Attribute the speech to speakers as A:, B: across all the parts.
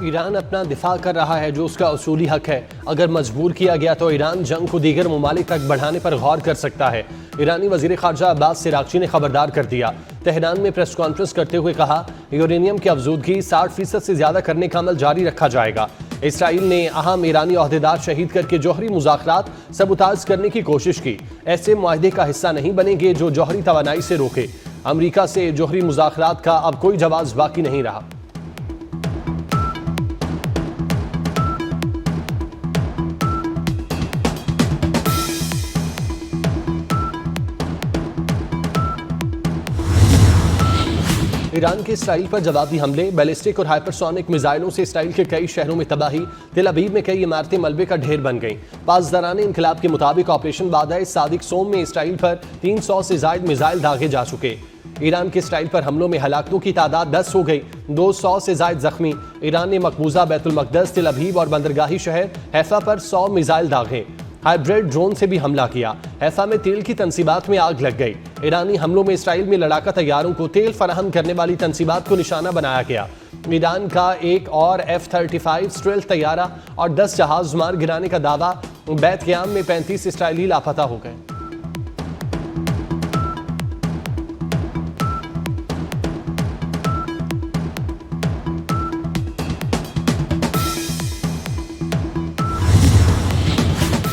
A: Iran अपना दिफा कर रहा है जो उसका उसूली हक है। अगर मजबूर किया गया तो ईरान जंग को दीगर ममालिक तक बढ़ाने पर गौर कर सकता है। ईरानी वजीर खारजा अब्बास सिरागची ने खबरदार कर दिया। तेहरान में प्रेस कॉन्फ्रेंस करते हुए कहा, यूरेनियम की अफजूदगी 60% से ज्यादा करने का अमल जारी रखा जाएगा। इसराइल ने अहम ईरानी अहदेदार शहीद करके जौहरी मुज़ाकरात सबूताज करने की कोशिश की। ऐसे मुआहदे का हिस्सा नहीं बनेंगे जो जौहरी तवानाई से रोके। अमरीका से जौहरी मुज़ाकरात का अब कोई जवाब बाकी नहीं रहा। ईरान के इसराइल पर जवाबी हमले, बैलिस्टिक और हाइपरसोनिक मिसाइलों से इसराइल के कई शहरों में तबाही। तेल अवीव में कई इमारतें मलबे का ढेर बन गईं। पासदारान इनकलाब के मुताबिक ऑपरेशन बादाए सादिक सोम में इसराइल पर 300 से ज्यादा मिसाइल दागे जा चुके। ईरान के इसराइल पर हमलों में हलाकतों की तादाद 10 हो गई, 200 से ज्यादा जख्मी। ईरान ने मकबूजा बैतुल मकदस, तेल अवीव और बंदरगाही शहर हैफा पर 100 मिसाइल दागे। हाइब्रिड ड्रोन से भी हमला किया। हैफा में तेल की तंसीबात में आग लग गई। ईरानी हमलों में इसराइल में लड़ाका तैयारों को तेल फराहम करने वाली तंसीबात को निशाना बनाया गया। ईरान का एक और F-35 स्टेल्थ तैयारा और 10 जहाज मार गिराने का दावा। बैत क़याम में 35 इसराइली लापता हो गए।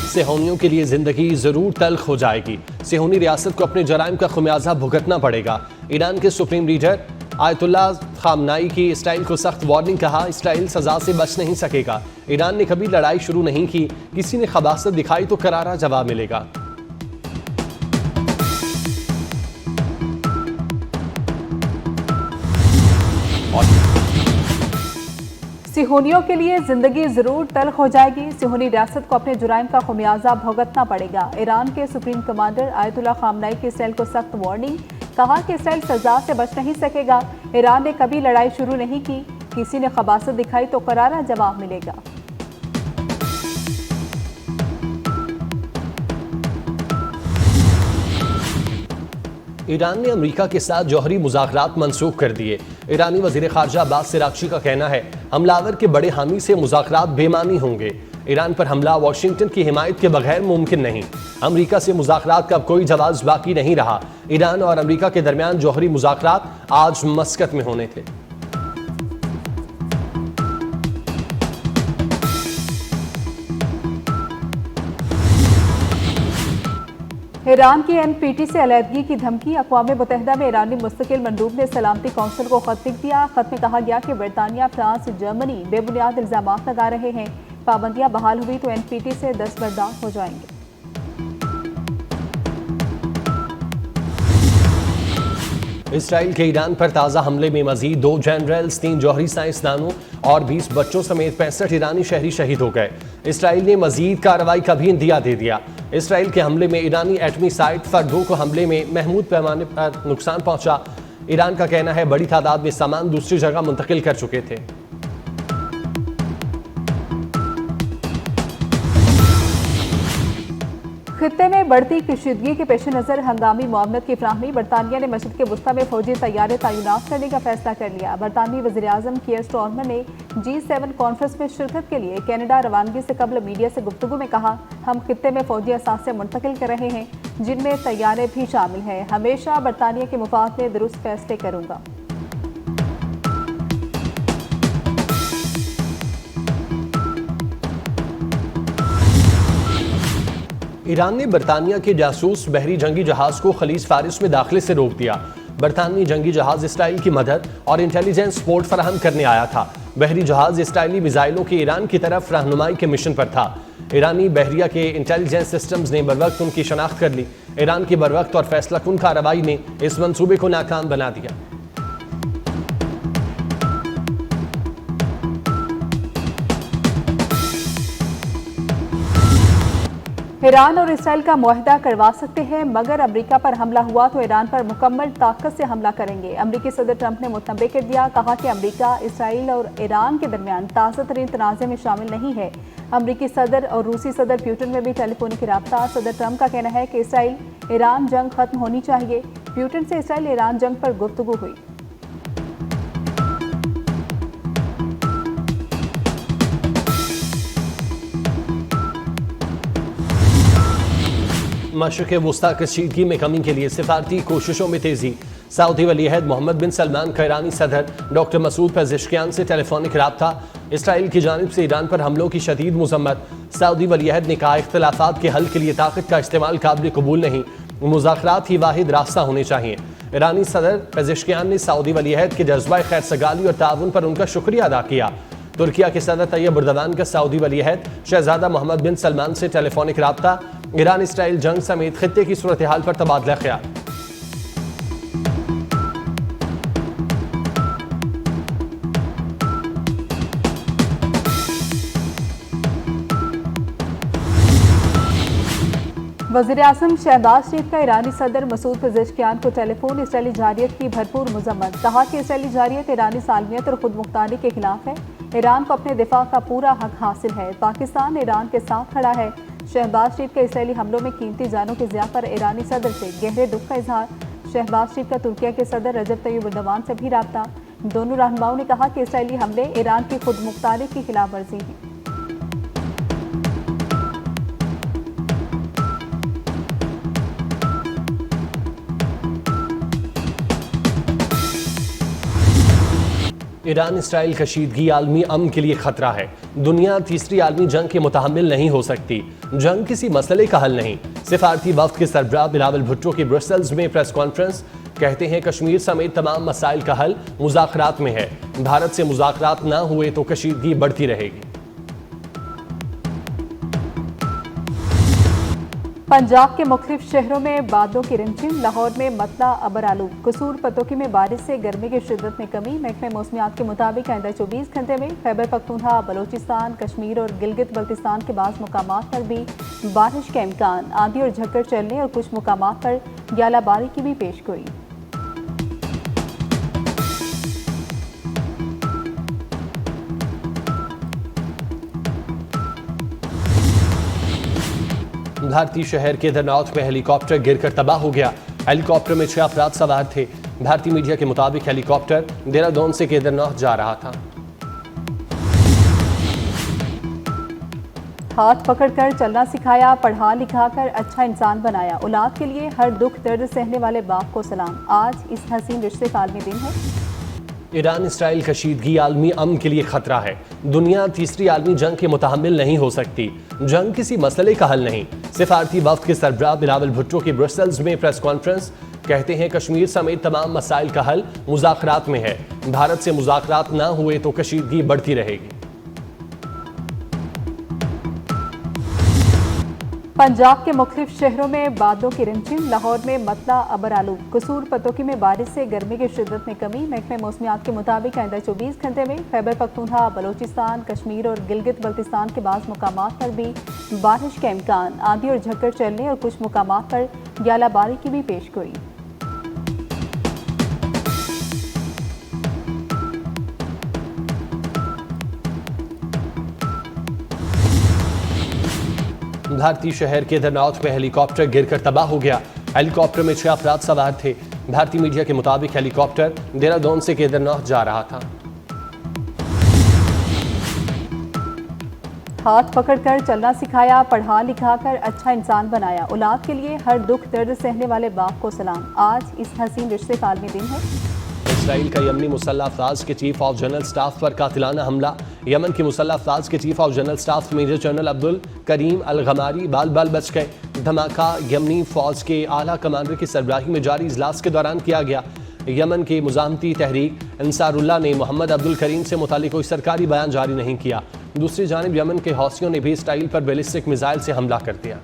A: सेहोनियों के लिए जिंदगी जरूर तल्ख हो जाएगी। सेहोनी रियासत को अपने जराइम का खुमियाजा भुगतना पड़ेगा। ईरान के सुप्रीम लीडर आयतुल्लाह खामनाई की इसराइल को सख्त वार्निंग, कहा इसराइल सजा से बच नहीं सकेगा। ईरान ने कभी लड़ाई शुरू नहीं की, किसी ने खबासत दिखाई तो करारा जवाब मिलेगा।
B: सिहोनियों के लिए जिंदगी जरूर तल्ख हो जाएगी। सिहोनी रियासत को अपने जुराइम का खुमियाजा भुगतना पड़ेगा। ईरान के सुप्रीम कमांडर आयतुल्लाह खामनाई की इसराइल को सख्त वार्निंग, कहा कि इसराइल सजा से बच नहीं सकेगा। ईरान ने कभी लड़ाई शुरू नहीं की, किसी ने खबासत दिखाई तो करारा जवाब मिलेगा।
A: ईरान ने अमेरिका के साथ जौहरी मुज़ाकरात मंसूख कर दिए। ईरानी वज़ीर ख़ारजा अब्बास सिरागची का कहना है, हमलावर के बड़े हामी से मुज़ाकरात बेमानी होंगे। ईरान पर हमला वाशिंगटन की हिमायत के बगैर मुमकिन नहीं। अमेरिका से मुज़ाकरात का अब कोई जवाब बाकी नहीं रहा। ईरान और अमेरिका के दरमियान जौहरी मुज़ाकरात आज मस्कत में होने थे।
B: ईरान की NPT से अलहदगी की धमकी। अक़वाम मुत्तहिदा में ईरानी मुस्तकिल मंडूब ने सलामती कौंसिल को खत लिख दिया। खत में कहा गया कि बरतानिया, फ्रांस, जर्मनी बेबुनियाद इल्ज़ामात लगा रहे हैं। पाबंदियां बहाल हुई तो NPT से दस्तबरदार हो जाएंगे।
A: इसराइल के ईरान पर ताज़ा हमले में मजीद 2 जनरल्स, 3 जौहरी साइंसदानों और 20 बच्चों समेत 65 ईरानी शहरी शहीद हो गए। इसराइल ने मजीद कार्रवाई का भी इंदिया दे दिया। इसराइल के हमले में ईरानी एटमी साइट फर्दो को हमले में महमूद पैमाने पर नुकसान पहुंचा। ईरान का कहना है बड़ी तादाद में सामान दूसरी जगह मुंतकिल कर चुके थे।
B: खित्ते में बढ़ती कशीदगी के पेश नज़र हंगामी मुआवनत की फ्राहमी। बरतानिया ने मशरिक़ वुस्ता में फौजी तैयारे तैनात करने का फैसला कर लिया। बरतानवी वज़ीर-ए-आज़म कीयर स्टारमर ने G7 कॉन्फ्रेंस में शिरकत के लिए कनाडा रवानगी से कबल मीडिया से गुफ्तगू में कहा, हम खित्ते में फौजी असासे मुंतकिल कर रहे हैं जिनमें तैयारे भी शामिल हैं। हमेशा बरतानिया के मुफाद में दुरुस्त फैसले करूँगा।
A: ईरान ने बरतानिया के जासूस बहरी जंगी जहाज को खलीज फारिस में दाखिले से रोक दिया। बरतानवी जंगी जहाज इसराइल की मदद और इंटेलिजेंस सपोर्ट फराहम करने आया था। बहरी जहाज इसराइली मिसाइलों के ईरान की तरफ रहनुमाई के मिशन पर था। ईरानी बहरिया के इंटेलिजेंस सिस्टम्स ने बरवक्त उनकी शनाख्त कर ली। ईरान की बरवक्त और फैसला कुन कार्रवाई ने इस मंसूबे को नाकाम बना दिया।
B: ईरान और इसराइल का मुआहदा करवा सकते हैं, मगर अमेरिका पर हमला हुआ तो ईरान पर मुकम्मल ताकत से हमला करेंगे। अमेरिकी सदर ट्रंप ने मुतनबे कर दिया, कहा कि अमेरिका इसराइल और ईरान के दरमियान ताज़ा तरीन तनाज़े में शामिल नहीं है। अमेरिकी सदर और रूसी सदर प्यूटिन में भी टेलीफोनिक रब्ता। सदर ट्रंप का कहना है कि इसराइल ईरान जंग खत्म होनी चाहिए। प्यूटिन से इसराइल ईरान जंग पर गुफ्तगू हुई।
A: मशरिक़ वुस्ता कशीदगी में कमी के लिए सिफारती कोशिशों में तेजी। सऊदी वलीअहद मोहम्मद बिन सलमान का ईरानी सदर डॉक्टर मसूद पेज़ेश्कियान से टेलीफोनिक राब्ता। इसराइल की जानिब से ईरान पर हमलों की शदीद मज़म्मत। सऊदी वलीअहद ने कहा, इख्तिलाफ़ात के हल के लिए ताकत का इस्तेमाल काबिल कबूल नहीं, मुज़ाकरात ही वाहिद रास्ता होने चाहिए। ईरानी सदर पेज़ेश्कियान ने सऊदी वलीअहद के जज्बा खैर सगाली और ताउन पर उनका शुक्रिया अदा किया। तुर्किया के सदर तैयब एर्दोगान का सऊदी वलीअहद शहजादा मोहम्मद बिन सलमान से टेलीफोनिक राब्ता। ईरान इसराइल जंग समेत खित्ते की सूरत हाल पर तबादला ख्याल।
B: वज़ीर-ए-आज़म शहबाज शरीफ का ईरानी सदर मसूद पेज़ेश्कियान को टेलीफोन। इसराइली जारियत की भरपूर मज़म्मत। कहा कि इसराइली जारियत ईरानी सालमियत और खुद मुख्तारी के खिलाफ है। ईरान को अपने दिफा का पूरा हक हासिल है। पाकिस्तान ईरान के साथ खड़ा है। शहबाज शरीफ के इसराइली हमलों में कीमती जानों की ज़िया पर ईरानी सदर से गहरे दुख का इजहार। शहबाज शरीफ का तुर्किया के सदर रजब तैयब एर्दोगान से भी राब्ता। दोनों रहनुमाओं ने कहा कि इसराइली हमले ईरान की खुद मुख्तारी की खिलाफ वर्जी हैं।
A: ईरान इसराइल कशीदगी आलमी अमन के लिए खतरा है। दुनिया तीसरी आलमी जंग के मुतहम्मिल नहीं हो सकती। जंग किसी मसले का हल नहीं। सिफारती वफ्द के सरबराह बिलावल भुट्टो की ब्रसेल्स में प्रेस कॉन्फ्रेंस। कहते हैं, कश्मीर समेत तमाम मसाइल का हल मुज़ाकरात में है। भारत से मुज़ाकरात ना हुए तो कशीदगी बढ़ती रहेगी।
B: पंजाब के मुख्तलिफ शहरों में बादलों की रिमझिम। लाहौर में मतला अबर आलू। कसूर पतोकी में बारिश से गर्मी की शिद्दत में कमी। महकमे मौसमियात के मुताबिक आइंदा 24 घंटे में खैबर पख्तूनख्वा, बलोचिस्तान, कश्मीर और गिलगित बल्तिस्तान के बाज़ मुकामात पर भी बारिश का इम्कान। आंधी और झक्कड़ चलने और कुछ मुकामात पर ग्यालाबारी की भी पेशगोई।
A: भारतीय शहर केदारनाथ में हेलीकॉप्टर गिरकर तबाह हो गया। हेलीकॉप्टर में 6 अफराद सवार थे। भारतीय मीडिया के मुताबिक हेलीकॉप्टर देहरादून से केदारनाथ जा रहा था।
B: हाथ पकड़कर चलना सिखाया, पढ़ा लिखा कर अच्छा इंसान बनाया। औलाद के लिए हर दुख दर्द सहने वाले बाप को सलाम। आज इस हसीन रिश्ते का आलमी दिन है।
A: ईरान इसराइल कशीदगी आलमी अमन के लिए खतरा है। दुनिया तीसरी आलमी जंग के मुतहम्मिल नहीं हो सकती। जंग किसी मसले का हल नहीं। सिफारती वफ्द के सरबराह बिलावल भुट्टो की ब्रसेल्स में प्रेस कॉन्फ्रेंस। कहते हैं, कश्मीर समेत तमाम मसाइल का हल मुज़ाकरात में है। भारत से मुज़ाकरात ना हुए तो कशीदगी बढ़ती रहेगी।
B: पंजाब के मुख्तलिफ शहरों में बादलों की रिमझिम। लाहौर में मतला अबर आलू। कसूर पतोकी में बारिश से गर्मी की शिद्दत में कमी। महकमे मौसमियात के मुताबिक आइंदा 24 घंटे में खैबर पख्तूनख्वा, बलोचिस्तान, कश्मीर और गिलगित बल्तिस्तान के बाज़ मुकामात पर भी बारिश का इम्कान। आंधी और झक्कड़ चलने और कुछ मुकामात पर ग्यालाबारी की भी पेशगोई।
A: भारतीय शहर केदारनाथ में हेलीकॉप्टर गिरकर तबाह हो गया। हेलीकॉप्टर में 6 अफराद सवार थे। भारतीय मीडिया के मुताबिक हेलीकॉप्टर देहरादून से केदारनाथ जा रहा था।
B: हाथ पकड़कर चलना सिखाया, पढ़ा लिखा कर अच्छा इंसान बनाया। औलाद के लिए हर दुख दर्द सहने वाले बाप को सलाम। आज इस हसीन रिश्ते का आलमी दिन है।
A: इसराइल का यमनी मुसल्लह अफवाज के चीफ ऑफ जनरल स्टाफ पर कातिलाना हमला। यमन की मुसल्लह अफवाज के chief of general staff major general Abdul Karim al Ghamari बाल बाल बच गए। धमाका यमनी फौज के आला कमांडर की सरबराही में जारी इजलास के दौरान किया गया। यमन की मुजाहमती तहरीक अंसारुल्लाह ने मोहम्मद अब्दुल करीम से मुतालिक कोई सरकारी बयान जारी नहीं किया। दूसरी जानिब यमन के हौसियों ने भी इसराइल पर बैलिस्टिक मिसाइल से हमला कर दिया।